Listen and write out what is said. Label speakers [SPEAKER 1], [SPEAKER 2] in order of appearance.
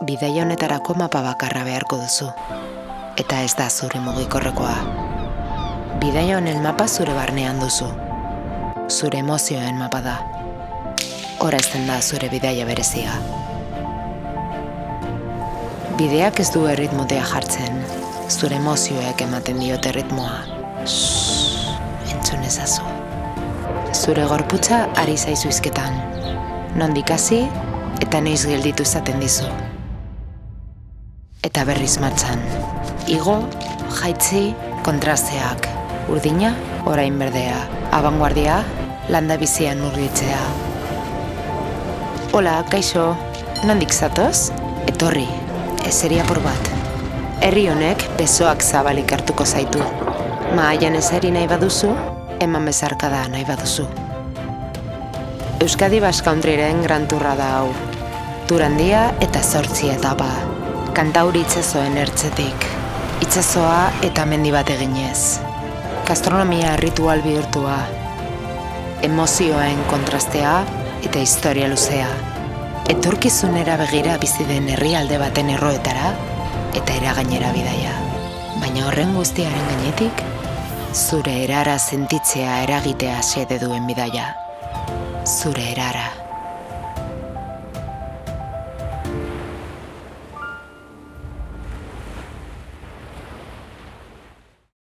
[SPEAKER 1] Bidaia honetarako mapa bakarra beharko duzu. Eta ez da zure mugikorrekoa. Bidaia honen mapa zure barnean duzu. Zure emozioen mapa da. Horazten da zure bidaia berezia. Bideak ez du erritmotea jartzen. Zure emozioek ematen diote ritmoa. Entzun ezazu. Zure gorputza ari zaizu hizketan. Nondik hasi eta noiz gelditu izaten dizu. Eta berriz martxan. Igo, jaitsi, kontrasteak. Urdina, orain berdea. Abanguardia, landa bizian murgitzea. Hola, kaixo, nondik zatoz? Etorri, eseri apur bat. Herri honek besoak zabalik hartuko zaitu. Mahaian eseri nahi baduzu, eman bezarkada nahi baduzu. Euskadi Basque Countryren gran turra da hau. Tour handia eta 8 etapa. Kantauri itsasoen ertzetik. Itsasoa eta mendi bat eginez. Gastronomia ritual bihurtua. Emozioen kontrastea eta historia luzea. Etorkizunera begira bizi den herrialde baten erroetara eta eragainera bidaia. Baina horren guztiaren gainetik, zure erara sentitzea eragitea xede duen bidaia. Zure erara.